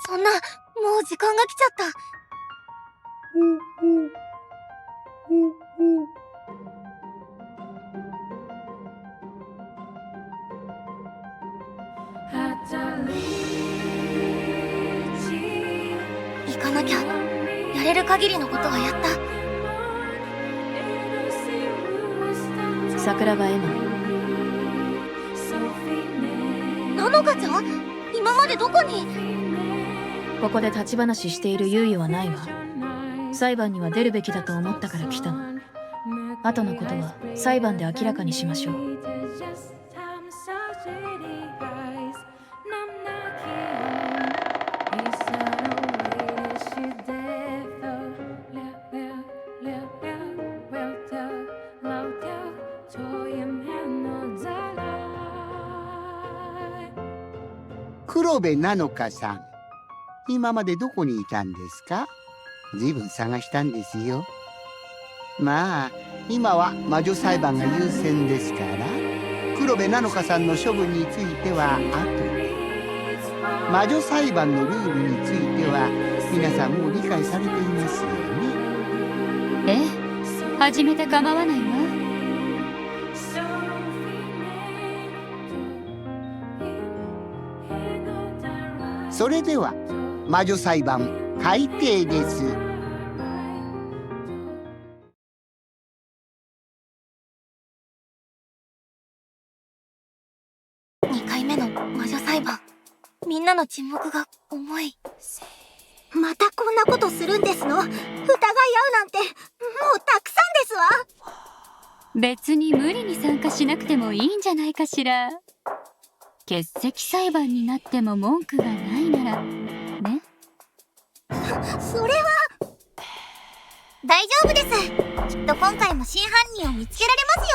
そんな、もう時間が来ちゃった。行かなきゃ。やれる限りのことはやった。桜庭エマ。なのかちゃん、今までどこに？ここで立ち話している猶予はないわ。裁判には出るべきだと思ったから来たの。後のことは裁判で明らかにしましょう。黒部なのかさん、今までどこにいたんですか？ずいぶん探したんですよ。まあ今は魔女裁判が優先ですから、黒部なのかさんの処分については後で。魔女裁判のルールについては皆さんもう理解されていますよね。ええ、始めて構わないわ。それでは魔女裁判開廷です。2回目の魔女裁判。みんなの沈黙が重い。またこんなことするんですの？疑い合うなんてもうたくさんですわ。別に無理に参加しなくてもいいんじゃないかしら。欠席裁判になっても文句がないならね。それは大丈夫です。きっと今回も真犯人を見つけられます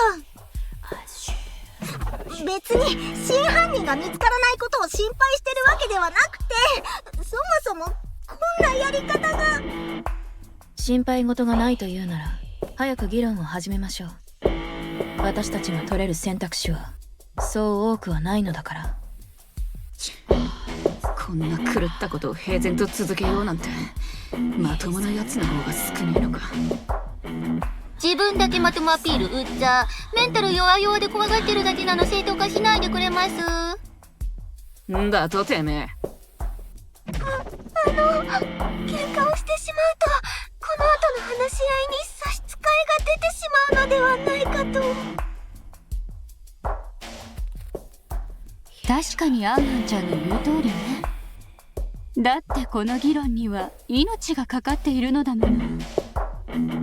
よ。別に真犯人が見つからないことを心配してるわけではなくて、そもそもこんなやり方が。心配事がないというなら早く議論を始めましょう。私たちが取れる選択肢はそう多くはないのだから。こんな狂ったことを平然と続けようなんて、まともなやつの方が少ねえのか。自分だけまともアピールうっちゃ。メンタル弱々で怖がってるだけなの正当化しないでくれます？んだとてめえ。喧嘩をしてしまうと、この後の話し合いに差し支えが出てしまうのではないかと。確かにアンアンちゃんの言う通りね。だってこの議論には命がかかっているのだもの。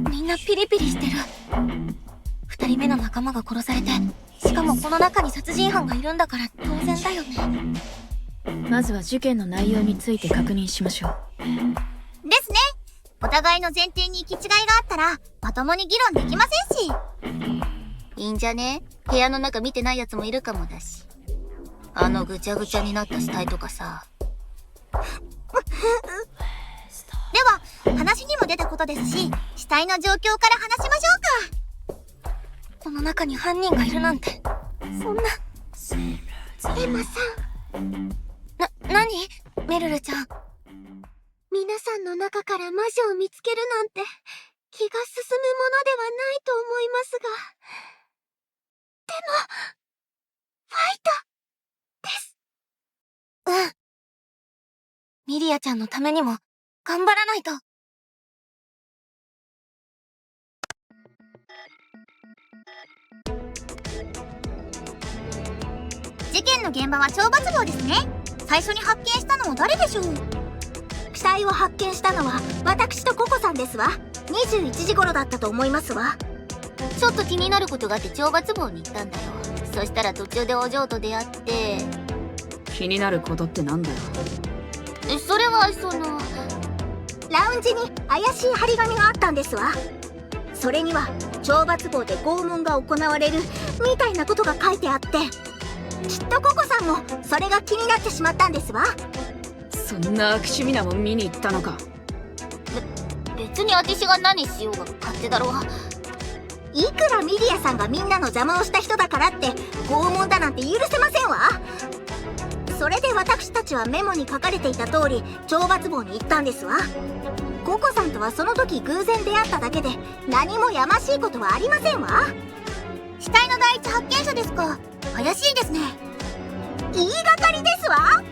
みんなピリピリしてる。2人目の仲間が殺されて、しかもこの中に殺人犯がいるんだから当然だよね。まずは事件の内容について確認しましょう。ですね。お互いの前提に行き違いがあったらまともに議論できませんし。いいんじゃね？部屋の中見てないやつもいるかもだし。あのぐちゃぐちゃになった死体とかさ。では話にも出たことですし、死体の状況から話しましょうか。この中に犯人がいるなんて、そんな。エマさん。何？メルルちゃん。皆さんの中から魔女を見つけるなんて気が進むものではないと思いますが、でもファイトです。うん。ミリアちゃんのためにも頑張らないと。事件の現場は懲罰房ですね。最初に発見したのは誰でしょう？死体を発見したのは私とココさんですわ。21時頃だったと思いますわ。ちょっと気になることがあって懲罰房に行ったんだよ。そしたら途中でお嬢と出会って。気になることってなんだよ。それはラウンジに怪しい張り紙があったんですわ。それには懲罰房で拷問が行われるみたいなことが書いてあって、きっとココさんもそれが気になってしまったんですわ。そんな悪趣味なもん見に行ったのか。別に私が何しようが勝手だろう。いくらミリアさんがみんなの邪魔をした人だからって拷問だなんて許せませんわ。それで私たちはメモに書かれていた通り懲罰房に行ったんですわ。ココさんとはその時偶然出会っただけで何もやましいことはありませんわ。死体の第一発見者ですか。怪しいですね。言いがかりですわ。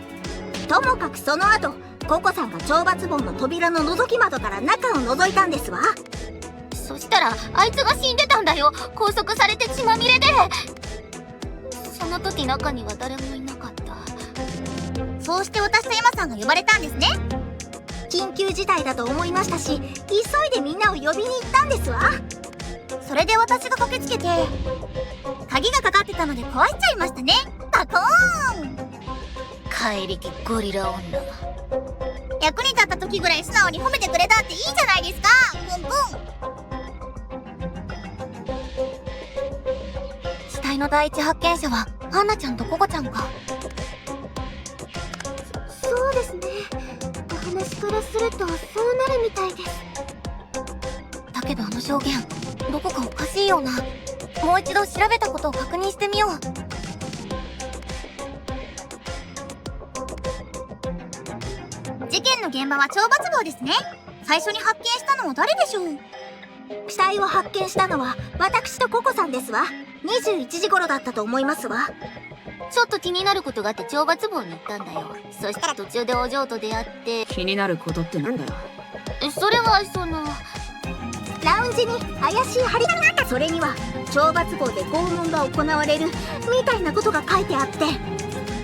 ともかくその後ココさんが懲罰房の扉の覗き窓から中を覗いたんですわ。そしたらあいつが死んでたんだよ。拘束されて血まみれで。その時中には誰もいなかった。そうして私とエマさんが呼ばれたんですね。緊急事態だと思いましたし、急いでみんなを呼びに行ったんですわ。それで私が駆けつけて鍵がかかってたので壊しちゃいましたね。パコーン。怪力ゴリラ女。役に立った時ぐらい素直に褒めてくれたっていいじゃないですか。プンプン。死体の第一発見者はハンナちゃんとココちゃんか。そうですね。お話からするとそうなるみたいです。だけどあの証言どこかおかしいような。もう一度調べたことを確認してみよう。事件の現場は懲罰房ですね。最初に発見したのは誰でしょう。死体を発見したのは私とココさんですわ。21時頃だったと思いますわ。ちょっと気になることがあって懲罰房に行ったんだよ。そしたら途中でお嬢と出会って。気になることってなんだよ。それはそのラウンジに怪しい張り紙があった。それには懲罰房で拷問が行われるみたいなことが書いてあって、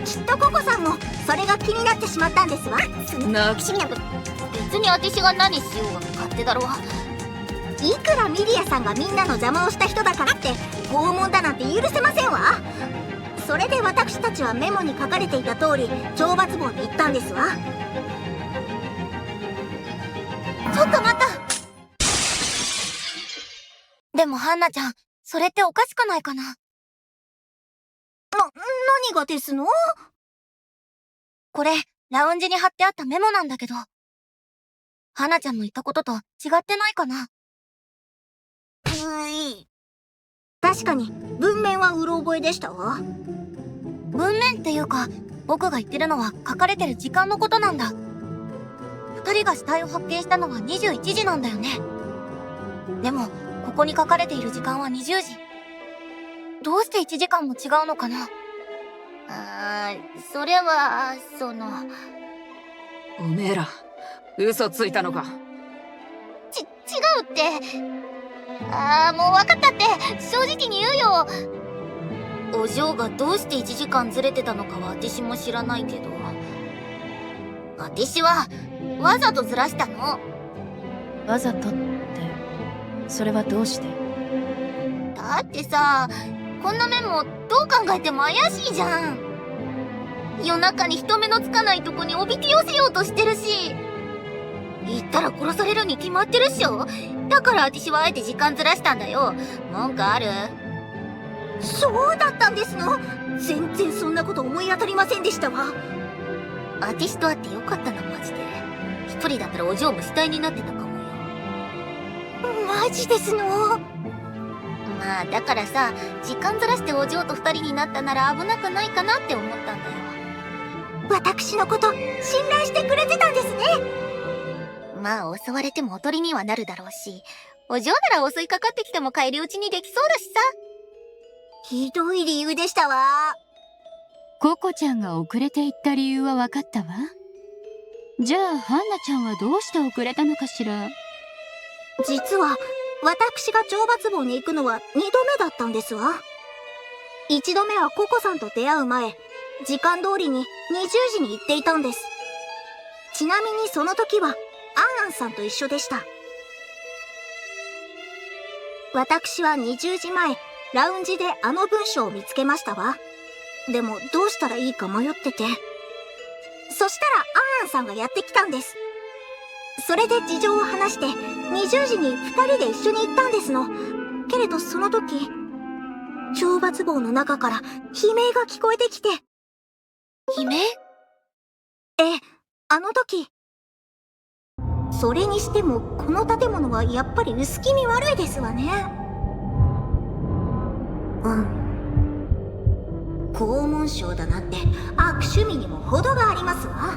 きっとココさんもそれが気になってしまったんですわ。な別に私が何しようが勝手だろう。いくらミリアさんがみんなの邪魔をした人だからって拷問だなんて許せませんわ。それで私たちはメモに書かれていた通り懲罰房に行ったんですわ。ちょっと待った。でもハンナちゃん、それっておかしくないかな。何がですの？これラウンジに貼ってあったメモなんだけど、ハナちゃんの言ったことと違ってないかな。確かに文面はうろ覚えでしたわ。文面っていうか、僕が言ってるのは書かれてる時間のことなんだ。2人が死体を発見したのは21時なんだよね。でもここに書かれている時間は20時。どうして1時間も違うのかな。それはおめえら嘘ついたのか。違うって。もう分かったって、正直に言うよ。お嬢がどうして1時間ずれてたのかは私も知らないけど、私はわざとずらしたの。わざとってそれはどうして？だってさ、こんなメモどう考えても怪しいじゃん。夜中に人目のつかないとこにおびき寄せようとしてるし、行ったら殺されるに決まってるっしょ。だから私はあえて時間ずらしたんだよ。文句ある？そうだったんですの？全然そんなこと思い当たりませんでしたわ。私と会ってよかったな、マジで。一人だったらお嬢も死体になってたかもよ。マジですの？まあだからさ、時間ずらしてお嬢と二人になったなら危なくないかなって思ったんだよ。私のこと信頼してくれてたんですね。まあ襲われてもおとりにはなるだろうし、お嬢なら襲いかかってきても返り討ちにできそうだしさ。ひどい理由でしたわ。ココちゃんが遅れていった理由は分かったわ。じゃあハンナちゃんはどうして遅れたのかしら。実は私が懲罰房に行くのは2度目だったんですわ。1度目はココさんと出会う前、時間通りに20時に行っていたんです。ちなみにその時はアンアンさんと一緒でした。私は20時前、ラウンジであの文章を見つけましたわ。でもどうしたらいいか迷ってて。そしたらアンアンさんがやってきたんです。それで事情を話して20時に2人で一緒に行ったんですの。けれどその時、懲罰房の中から悲鳴が聞こえてきて。悲鳴？ええ、あの時。それにしてもこの建物はやっぱり薄気味悪いですわね。拷問症だなんて悪趣味にも程がありますわ。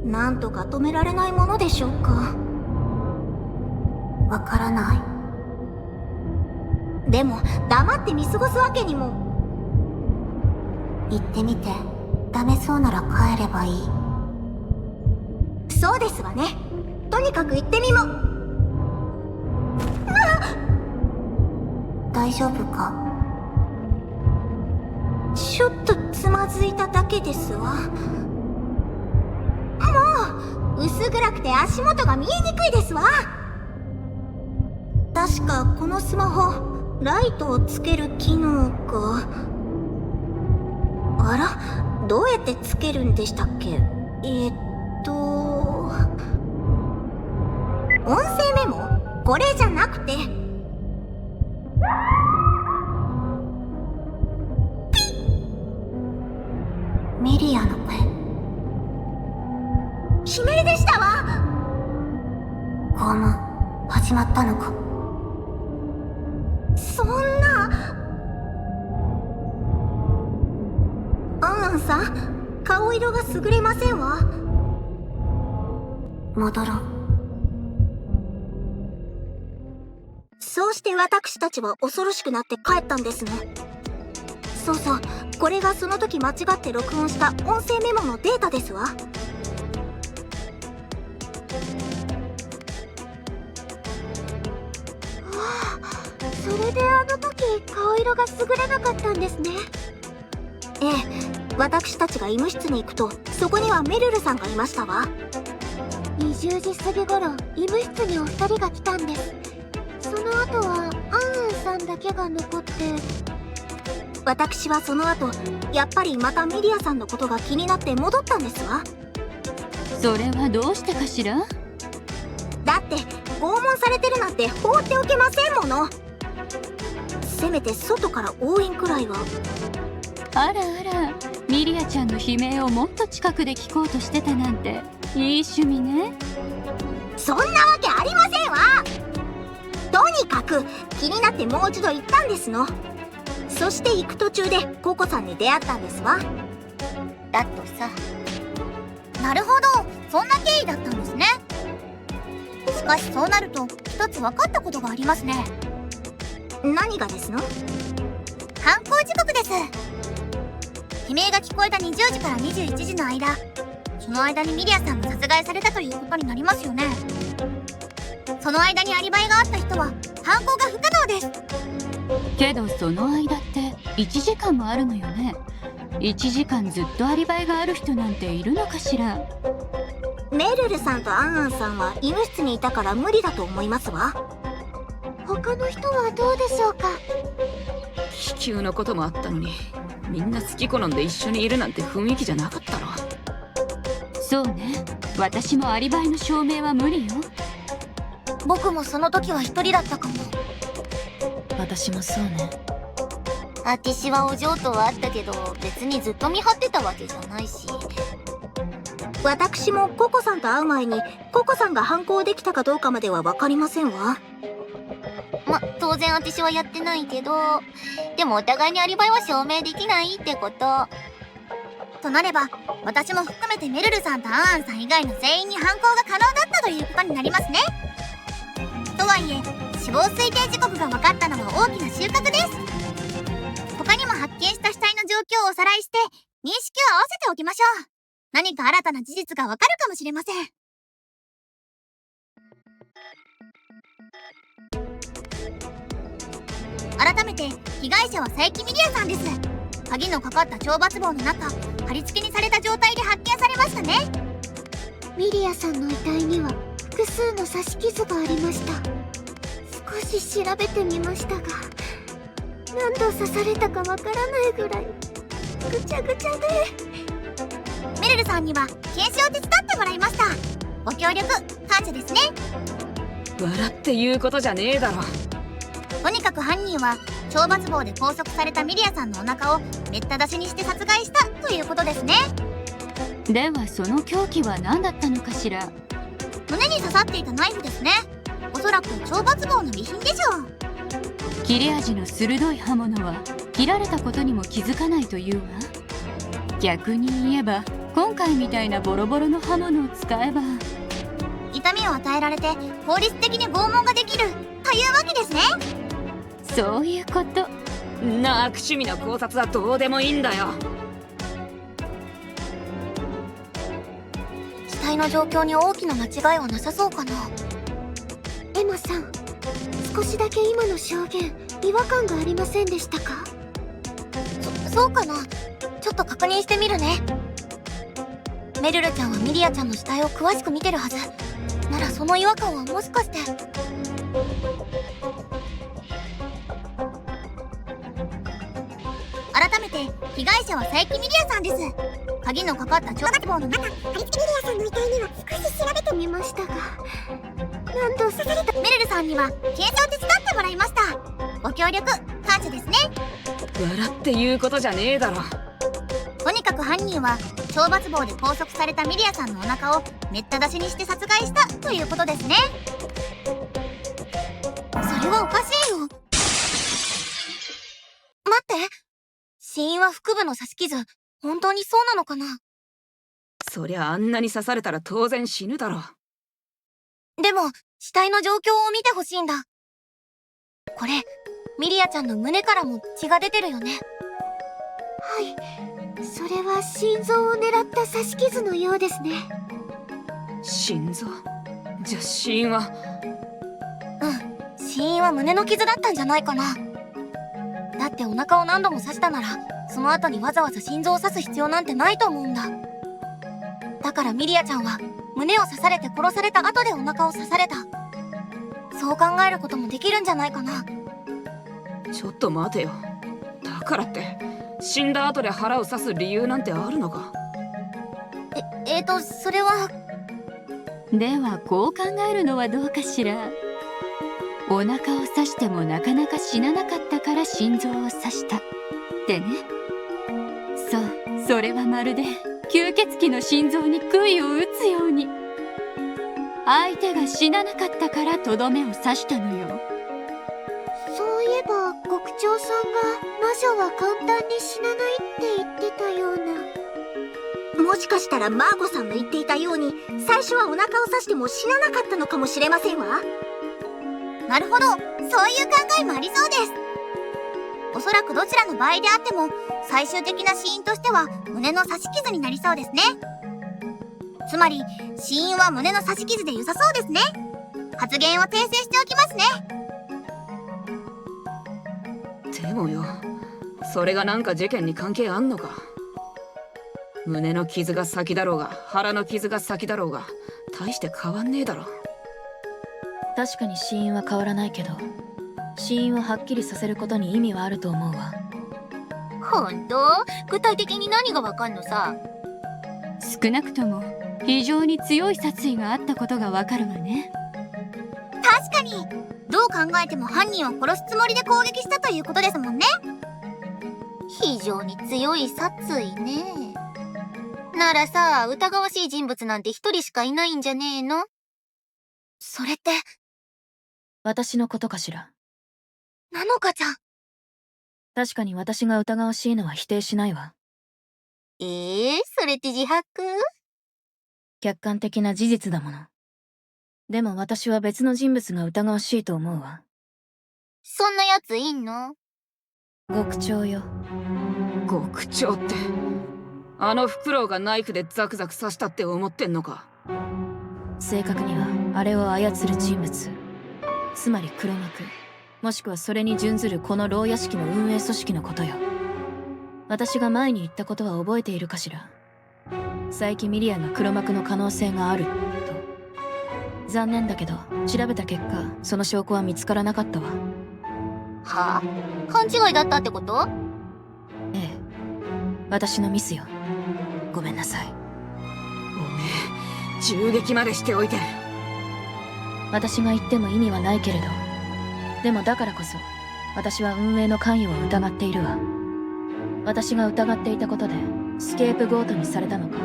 なんとか止められないものでしょうか。わからない。でも黙って見過ごすわけにも。行ってみて、ダメそうなら帰ればいい。そうですわね。とにかく行ってみも。大丈夫か？ちょっとつまずいただけですわ。もう薄暗くて足元が見えにくいですわ。確かこのスマホライトをつける機能が。あら、どうやってつけるんでしたっけ？音声メモ？これじゃなくて。ミリアの声。悲鳴でしたわ。拷問始まったのか。そんな。アンアンさん、顔色が優れませんわ。戻ろう。そうして私たちは恐ろしくなって帰ったんですね。そうそう、これがその時間違って録音した音声メモのデータですわ。それであの時顔色が優れなかったんですね。ええ、私たちが医務室に行くとそこにはメルルさんがいましたわ。20時過ぎ頃医務室にお二人が来たんです。その後はアンアンさんだけが残って。私はその後やっぱりまたミリアさんのことが気になって戻ったんですわ。それはどうしてかしら？だって拷問されてるなんて放っておけませんもの。せめて外から応援くらいは。あらあら、ミリアちゃんの悲鳴をもっと近くで聞こうとしてたなんていい趣味ね。そんなわけありませんわ。とにかく気になってもう一度行ったんですの。そして行く途中でココさんに出会ったんですわ。だとさ。なるほど、そんな経緯だったんですね。しかしそうなると一つ分かったことがありますね。何がですの？犯行時刻です。悲鳴が聞こえた20時から21時の間、その間にミリアさんが殺害されたということになりますよね。その間にアリバイがあった人は犯行が不可能です。けどその間って1時間もあるのよね。1時間ずっとアリバイがある人なんているのかしら。メルルさんとアンアンさんは医務室にいたから無理だと思いますわ。他の人はどうでしょうか？気球のこともあったのに、みんな好き好んで一緒にいるなんて雰囲気じゃなかったろ。そうね、私もアリバイの証明は無理よ。僕もその時は一人だったかも。私もそうね。あてしはお嬢とは会ったけど別にずっと見張ってたわけじゃないし。私もココさんと会う前にココさんが犯行できたかどうかまでは分かりませんわ。当然あてしはやってないけど、でもお互いにアリバイは証明できないってこと。となれば私も含めてメルルさんとアンアンさん以外の全員に犯行が可能だったということになりますね。とはいえ死亡推定時刻が分かったのは大きな収穫です。他にも発見した死体の状況をおさらいして認識を合わせておきましょう。何か新たな事実が分かるかもしれません。改めて被害者は佐伯ミリアさんです。鍵のかかった懲罰棒の中、貼り付けにされた状態で発見されましたね。ミリアさんの遺体には複数の刺し傷がありました。少し調べてみましたが、何度刺されたかわからないぐらいぐちゃぐちゃで。メルルさんには検証を手伝ってもらいました。ご協力感謝ですね。笑って言うことじゃねえだろ。とにかく犯人は懲罰棒で拘束されたミリアさんのお腹をめった出しにして殺害したということですね。ではその凶器は何だったのかしら。胸に刺さっていたナイフですね。おそらく懲罰棒の備品でしょう。切れ味の鋭い刃物は切られたことにも気づかないというわ。逆に言えば今回みたいなボロボロの刃物を使えば痛みを与えられて効率的に拷問ができるというわけですね。そういうこと。なあ、悪趣味な考察はどうでもいいんだよ。死体の状況に大きな間違いはなさそうかな。エマさん、少しだけ今の証言違和感がありませんでしたか？そうかな。ちょっと確認してみるね。メルルちゃんはミリアちゃんの死体を詳しく見てるはず。ならその違和感はもしかして。改めて被害者は佐伯ミリアさんです。鍵のかかった超脱棒の中、貼り付けミリアさんの遺体には少し調べてみましたが、なんと刺されたメルルさんには検証を手伝ってもらいました。ご協力感謝ですね。笑って言うことじゃねえだろ。とにかく犯人は懲罰棒で拘束されたミリアさんのお腹をめった出しにして殺害したということですね。それはおかしいよ。待って、死因は腹部の刺し傷。本当にそうなのかな。そりゃあんなに刺されたら当然死ぬだろ。でも死体の状況を見てほしいんだ。これミリアちゃんの胸からも血が出てるよね。はい、それは心臓を狙った刺し傷のようですね。心臓？じゃあ死因は？死因は胸の傷だったんじゃないかな。だってお腹を何度も刺したならその後にわざわざ心臓を刺す必要なんてないと思うんだ。だからミリアちゃんは胸を刺されて殺された後でお腹を刺された。そう考えることもできるんじゃないかな。ちょっと待てよ。だからって死んだ後で腹を刺す理由なんてあるのか？それは。ではこう考えるのはどうかしら。お腹を刺してもなかなか死ななかったから心臓を刺したってね。そう、それはまるで吸血鬼の心臓に杭を打つように、相手が死ななかったからとどめを刺したのよ。そういえば獄長さんが魔女は簡単に死なないって言ってたような。もしかしたらマーゴさんの言っていたように最初はお腹を刺しても死ななかったのかもしれませんわ。なるほど、そういう考えもありそうです。おそらくどちらの場合であっても最終的な死因としては胸の刺し傷になりそうですね。つまり死因は胸の刺し傷で良さそうですね。発言を訂正しておきますね。でもよ、それがなんか事件に関係あんのか？胸の傷が先だろうが腹の傷が先だろうが大して変わんねえだろ。確かに死因は変わらないけど、死因をはっきりさせることに意味はあると思うわ。ほんと？具体的に何がわかんのさ。少なくとも非常に強い殺意があったことがわかるわね。確かにどう考えても犯人を殺すつもりで攻撃したということですもんね。非常に強い殺意ね。ならさ、疑わしい人物なんて一人しかいないんじゃねえの？それって私のことかしら。なのかちゃん。確かに私が疑わしいのは否定しないわ。それって自白？客観的な事実だもの。でも私は別の人物が疑わしいと思うわ。そんなやついんの？獄長よ。獄長ってあのフクロウがナイフでザクザク刺したって思ってんのか？正確にはあれを操る人物、つまり黒幕、もしくはそれに準ずるこの牢屋敷の運営組織のことよ。私が前に言ったことは覚えているかしら。佐伯ミリアが黒幕の可能性があると。残念だけど調べた結果その証拠は見つからなかったわ。はあ、勘違いだったってこと？ええ、私のミスよ。ごめんなさい。おめえ銃撃までしておいて。私が言っても意味はないけれど、でもだからこそ私は運営の関与を疑っているわ。私が疑っていたことでスケープゴートにされたのか、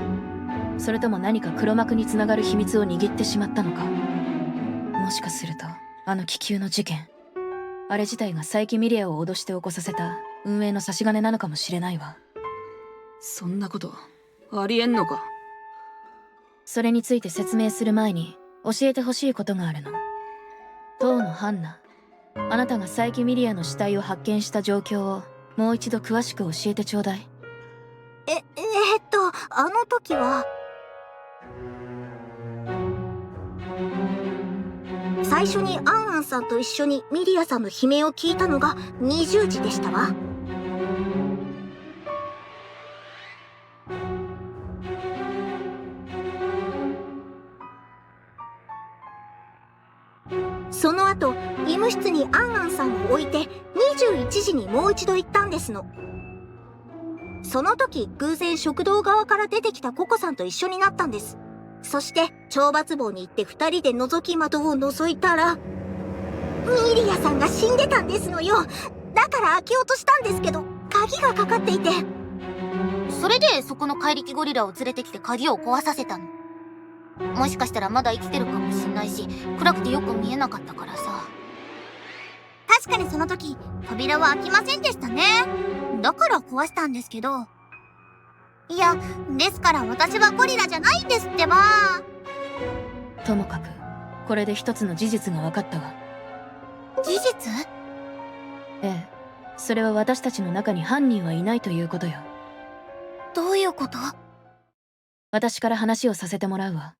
それとも何か黒幕につながる秘密を握ってしまったのか。もしかするとあの気球の事件、あれ自体が佐伯ミリアを脅して起こさせた運営の差し金なのかもしれないわ。そんなことありえんのか。それについて説明する前に教えてほしいことがあるの。当のハンナ、あなたが佐伯ミリアの死体を発見した状況をもう一度詳しく教えてちょうだい。あの時は最初にアンアンさんと一緒にミリアさんの悲鳴を聞いたのが20時でしたわ。その後、医務室にアンアンさんを置いて21時にもう一度行ったんですの。その時、偶然食堂側から出てきたココさんと一緒になったんです。そして、懲罰房に行って2人で覗き窓を覗いたら、ミリアさんが死んでたんですのよ。だから開けようとしたんですけど、鍵がかかっていて。それでそこの怪力ゴリラを連れてきて鍵を壊させたの。もしかしたらまだ生きてるかもしんないし、暗くてよく見えなかったからさ。確かにその時、扉は開きませんでしたね。だから壊したんですけど。いや、ですから私はゴリラじゃないんですってば。ともかくこれで一つの事実が分かったわ。事実？ええ、それは私たちの中に犯人はいないということよ。どういうこと？私から話をさせてもらうわ。